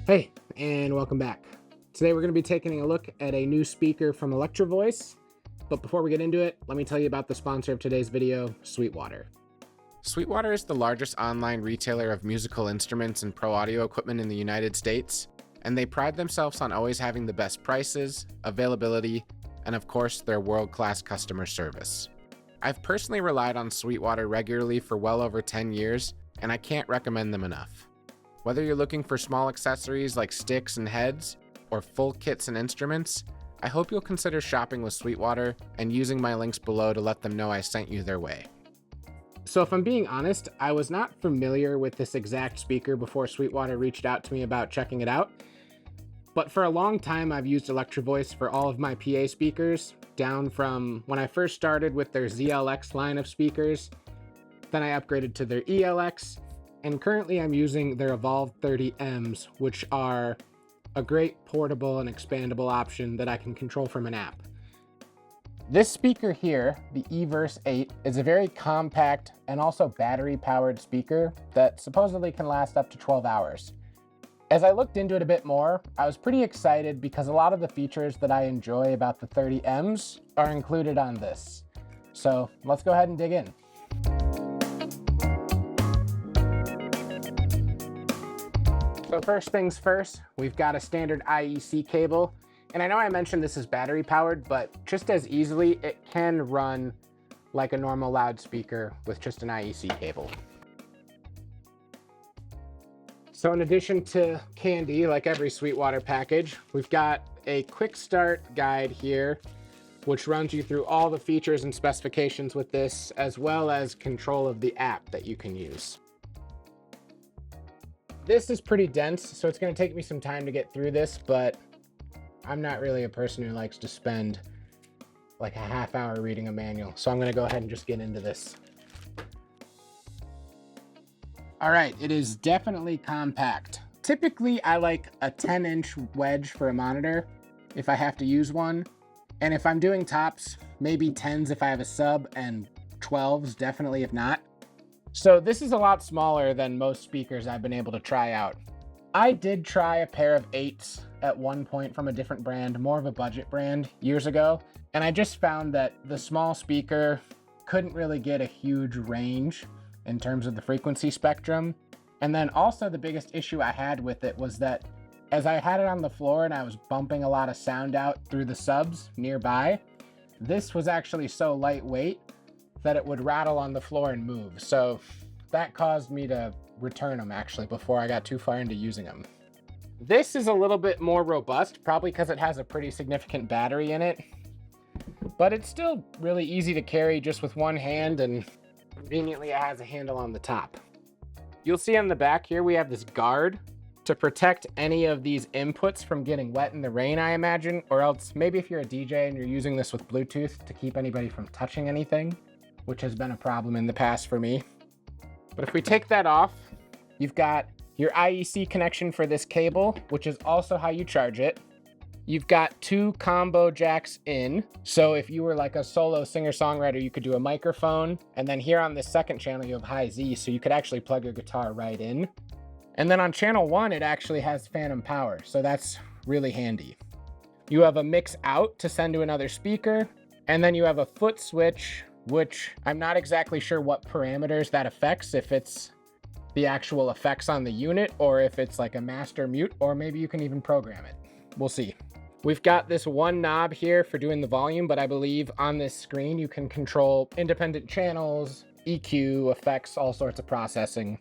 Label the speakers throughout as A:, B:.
A: Hey, and welcome back. Today we're going to be taking a look at a new speaker from Electro-Voice. But before we get into it, let me tell you about the sponsor of today's video, Sweetwater.
B: Sweetwater is the largest online retailer of musical instruments and pro audio equipment in the United States, and they pride themselves on always having the best prices, availability, and of course, their world-class customer service. I've personally relied on Sweetwater regularly for well over 10 years, and I can't recommend them enough. Whether you're looking for small accessories like sticks and heads, or full kits and instruments, I hope you'll consider shopping with Sweetwater and using my links below to let them know I sent you their way.
A: So if I'm being honest, I was not familiar with this exact speaker before Sweetwater reached out to me about checking it out. But for a long time, I've used Electro-Voice for all of my PA speakers, down from when I first started with their ZLX line of speakers. Then I upgraded to their ELX, and currently I'm using their Evolve 30Ms, which are a great portable and expandable option that I can control from an app. This speaker here, the EVERSE 8, is a very compact and also battery-powered speaker that supposedly can last up to 12 hours. As I looked into it a bit more, I was pretty excited because a lot of the features that I enjoy about the 30Ms are included on this. So let's go ahead and dig in. So first things first, we've got a standard IEC cable. And I know I mentioned this is battery powered, but just as easily, it can run like a normal loudspeaker with just an IEC cable. So in addition to candy, like every Sweetwater package, we've got a quick start guide here, which runs you through all the features and specifications with this, as well as control of the app that you can use. This is pretty dense, so it's going to take me some time to get through this, but I'm not really a person who likes to spend like a half hour reading a manual, so I'm going to go ahead and just get into this. All right, it is definitely compact. Typically, I like a 10-inch wedge for a monitor if I have to use one, and if I'm doing tops, maybe 10s if I have a sub, and 12s definitely if not. So this is a lot smaller than most speakers I've been able to try out. I did try a pair of 8s at one point from a different brand, more of a budget brand, years ago, and I just found that the small speaker couldn't really get a huge range in terms of the frequency spectrum. And then also the biggest issue I had with it was that as I had it on the floor and I was bumping a lot of sound out through the subs nearby, this was actually so lightweight that it would rattle on the floor and move. So that caused me to return them actually before I got too far into using them. This is a little bit more robust, probably because it has a pretty significant battery in it, but it's still really easy to carry just with one hand, and conveniently it has a handle on the top. You'll see on the back here we have this guard to protect any of these inputs from getting wet in the rain, I imagine, or else maybe if you're a DJ and you're using this with Bluetooth to keep anybody from touching anything, which has been a problem in the past for me. But if we take that off, you've got your IEC connection for this cable, which is also how you charge it. You've got 2 combo jacks in. So if you were like a solo singer-songwriter, you could do a microphone. And then here on this second channel, you have high Z, so you could actually plug your guitar right in. And then on channel 1, it actually has phantom power, so that's really handy. You have a mix out to send to another speaker. And then you have a foot switch, which I'm not exactly sure what parameters that affects, if it's the actual effects on the unit or if it's like a master mute, or maybe you can even program it. We'll see. We've got this one knob here for doing the volume, but I believe on this screen you can control independent channels, EQ, effects, all sorts of processing.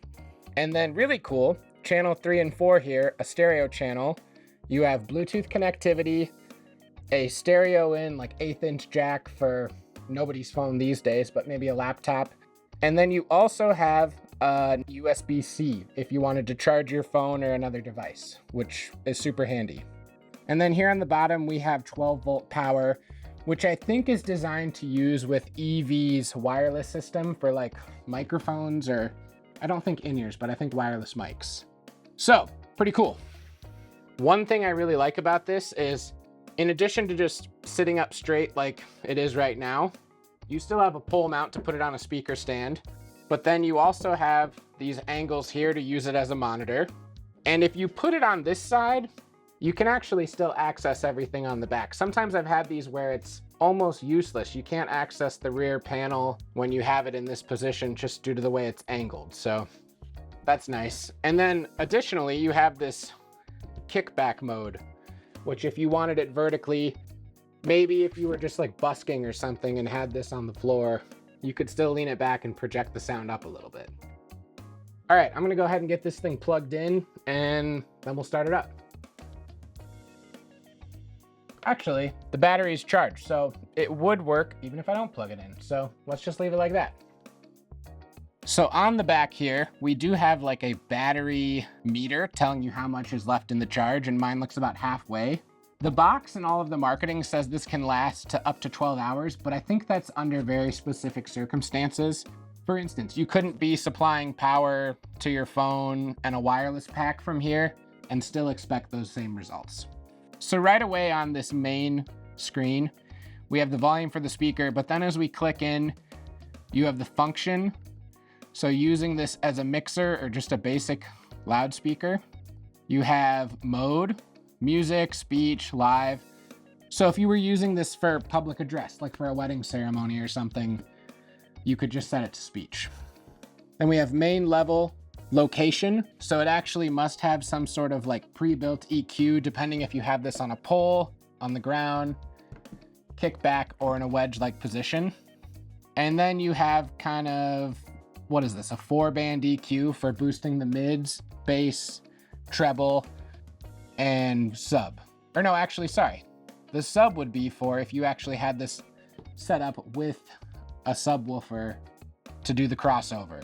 A: And then really cool, channel 3 and 4 here, a stereo channel. You have Bluetooth connectivity, a stereo in like 1/8-inch jack for nobody's phone these days, but maybe a laptop. And then you also have a USB-C if you wanted to charge your phone or another device, which is super handy. And then here on the bottom, we have 12-volt power, which I think is designed to use with EV's wireless system for like microphones, or I don't think in-ears, but I think wireless mics. So pretty cool. One thing I really like about this is, in addition to just sitting up straight like it is right now, you still have a pole mount to put it on a speaker stand, but then you also have these angles here to use it as a monitor.
B: And if you put it on this side, you can actually still access everything on the back. Sometimes I've had these where it's almost useless. You can't access the rear panel when you have it in this position just due to the way it's angled. So that's nice. And then additionally, you have this kickback mode, which if you wanted it vertically, maybe if you were just like busking or something and had this on the floor, you could still lean it back and project the sound up a little bit. All right, I'm gonna go ahead and get this thing plugged in and then we'll start it up. Actually, the battery is charged, so it would work even if I don't plug it in. So let's just leave it like that. So on the back here, we do have like a battery meter telling you how much is left in the charge, and mine looks about halfway. The box and all of the marketing says this can last to up to 12 hours, but I think that's under very specific circumstances. For instance, you couldn't be supplying power to your phone and a wireless pack from here and still expect those same results. So right away on this main screen, we have the volume for the speaker, but then as we click in, you have the function. So using this as a mixer or just a basic loudspeaker, you have mode, music, speech, live. So if you were using this for public address, like for a wedding ceremony or something, you could just set it to speech. Then we have main level, location. So it actually must have some sort of like pre-built EQ, depending if you have this on a pole, on the ground, kickback, or in a wedge-like position. And then you have kind of, what is this? A 4-band EQ for boosting the mids, bass, treble, and sub. Or no, actually, sorry. The sub would be for if you actually had this set up with a subwoofer to do the crossover.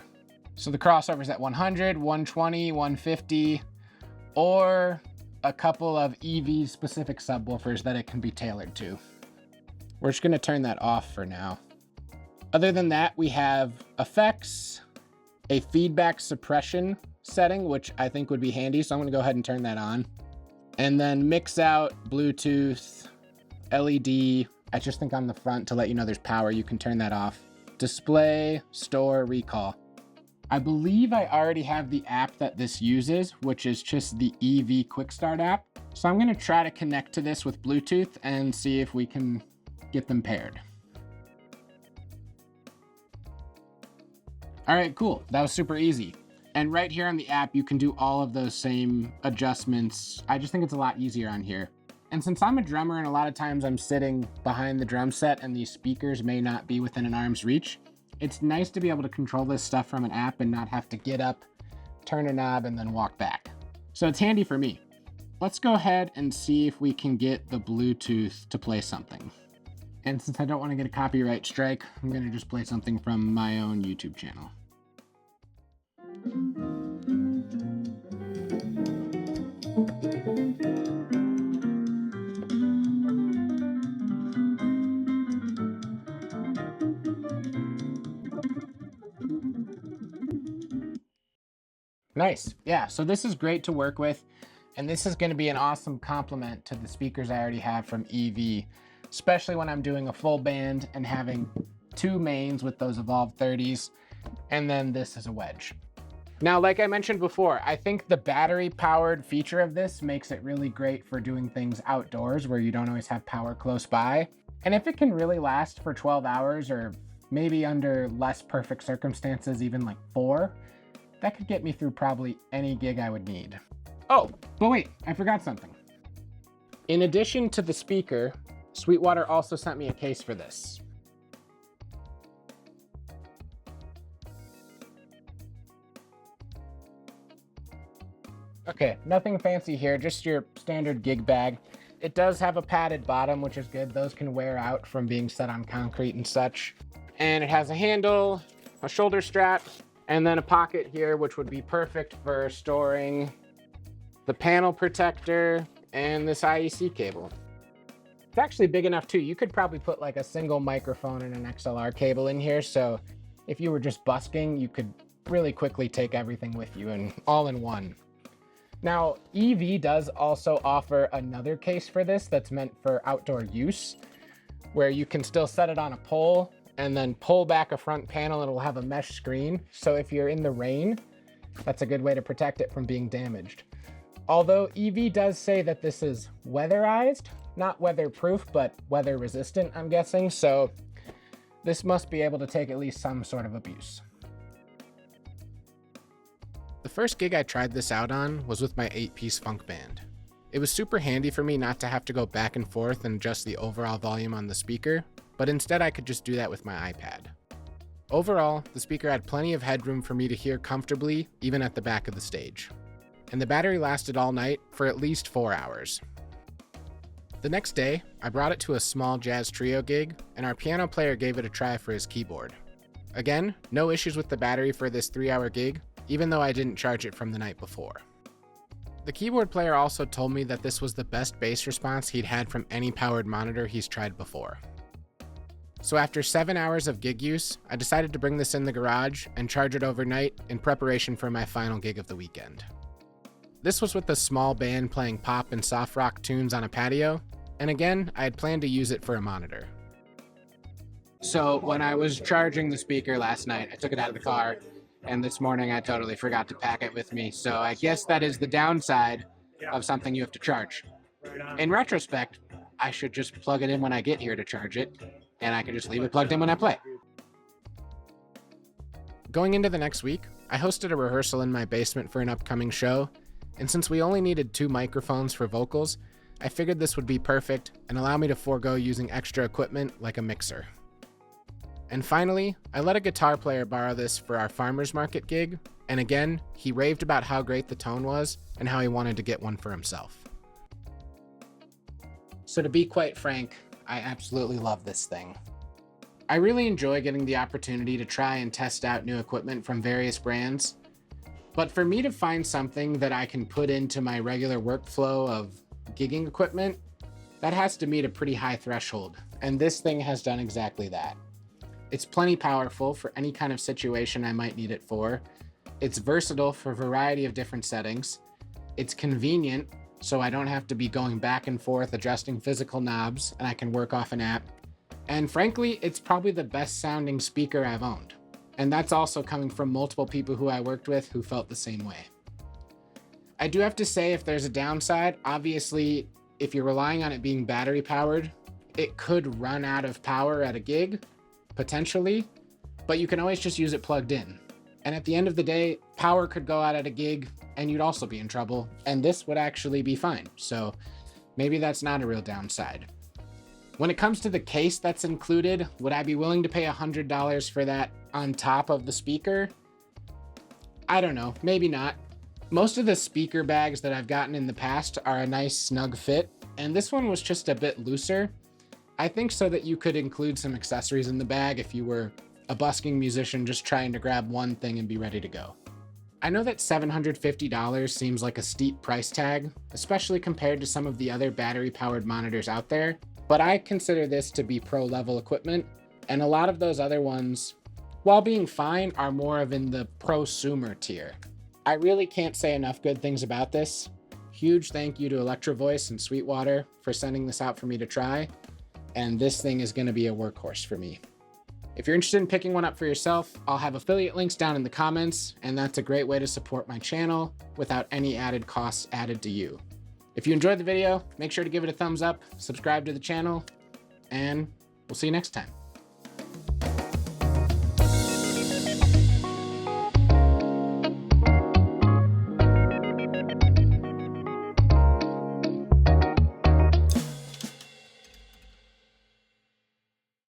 B: So the crossover is at 100, 120, 150, or a couple of EV specific subwoofers that it can be tailored to. We're just gonna turn that off for now. Other than that, we have effects, a feedback suppression setting, which I think would be handy. So I'm gonna go ahead and turn that on. And then mix out, Bluetooth, LED. I just think on the front to let you know there's power, you can turn that off. Display, store, recall. I believe I already have the app that this uses, which is just the EV Quick Start app. So I'm gonna try to connect to this with Bluetooth and see if we can get them paired. All right, cool. That was super easy. And right here on the app, you can do all of those same adjustments. I just think it's a lot easier on here. And since I'm a drummer and a lot of times I'm sitting behind the drum set and these speakers may not be within an arm's reach, it's nice to be able to control this stuff from an app and not have to get up, turn a knob, and then walk back. So it's handy for me. Let's go ahead and see if we can get the Bluetooth to play something. And since I don't want to get a copyright strike, I'm going to just play something from my own YouTube channel. Nice. Yeah, so this is great to work with, and this is going to be an awesome complement to the speakers I already have from EV, especially when I'm doing a full band and having two mains with those Evolve 30s, and then this is a wedge. Now, like I mentioned before, I think the battery-powered feature of this makes it really great for doing things outdoors where you don't always have power close by. And if it can really last for 12 hours, or maybe under less perfect circumstances, even like 4, that could get me through probably any gig I would need. Oh, but wait, I forgot something. In addition to the speaker, Sweetwater also sent me a case for this. Okay, nothing fancy here, just your standard gig bag. It does have a padded bottom, which is good. Those can wear out from being set on concrete and such. And it has a handle, a shoulder strap, and then a pocket here, which would be perfect for storing the panel protector and this IEC cable. It's actually big enough too. You could probably put like a single microphone and an XLR cable in here. So if you were just busking, you could really quickly take everything with you and all in one. Now, EV does also offer another case for this that's meant for outdoor use, where you can still set it on a pole and then pull back a front panel and it'll have a mesh screen. So if you're in the rain, that's a good way to protect it from being damaged.
A: Although EV does say that this is weatherized, not weatherproof, but weather resistant, I'm guessing, so this must be able to take at least some sort of abuse.
B: The first gig I tried this out on was with my 8-piece funk band. It was super handy for me not to have to go back and forth and adjust the overall volume on the speaker, but instead I could just do that with my iPad. Overall, the speaker had plenty of headroom for me to hear comfortably, even at the back of the stage. And the battery lasted all night for at least 4 hours. The next day, I brought it to a small jazz trio gig, and our piano player gave it a try for his keyboard. Again, no issues with the battery for this 3-hour gig, even though I didn't charge it from the night before. The keyboard player also told me that this was the best bass response he'd had from any powered monitor he's tried before. So after 7 hours of gig use, I decided to bring this in the garage and charge it overnight in preparation for my final gig of the weekend. This was with a small band playing pop and soft rock tunes on a patio, and again, I had planned to use it for a monitor.
A: So when I was charging the speaker last night, I took it out of the car, and this morning I totally forgot to pack it with me. So I guess that is the downside of something you have to charge. In retrospect, I should just plug it in when I get here to charge it, and I can just leave it plugged in when I play.
B: Going into the next week, I hosted a rehearsal in my basement for an upcoming show, and since we only needed 2 microphones for vocals, I figured this would be perfect and allow me to forego using extra equipment like a mixer. And finally, I let a guitar player borrow this for our farmer's market gig, and again, he raved about how great the tone was and how he wanted to get one for himself.
A: So to be quite frank, I absolutely love this thing. I really enjoy getting the opportunity to try and test out new equipment from various brands, but for me to find something that I can put into my regular workflow of gigging equipment, that has to meet a pretty high threshold, and this thing has done exactly that. It's plenty powerful for any kind of situation I might need it for. It's versatile for a variety of different settings. It's convenient, so I don't have to be going back and forth adjusting physical knobs, and I can work off an app. And frankly, it's probably the best sounding speaker I've owned. And that's also coming from multiple people who I worked with who felt the same way. I do have to say, if there's a downside, obviously, if you're relying on it being battery powered, it could run out of power at a gig, potentially, but you can always just use it plugged in. And at the end of the day, power could go out at a gig and you'd also be in trouble, and this would actually be fine. So maybe that's not a real downside. When it comes to the case that's included, would I be willing to pay $100 for that on top of the speaker? I don't know, maybe not. Most of the speaker bags that I've gotten in the past are a nice snug fit, and this one was just a bit looser. I think so that you could include some accessories in the bag if you were a busking musician just trying to grab one thing and be ready to go. I know that $750 seems like a steep price tag, especially compared to some of the other battery-powered monitors out there, but I consider this to be pro-level equipment, and a lot of those other ones, while being fine, are more of in the prosumer tier. I really can't say enough good things about this. Huge thank you to Electro-Voice and Sweetwater for sending this out for me to try, and this thing is going to be a workhorse for me. If you're interested in picking one up for yourself, I'll have affiliate links down in the comments, and that's a great way to support my channel without any added costs added to you. If you enjoyed the video, make sure to give it a thumbs up, subscribe to the channel, and we'll see you next time.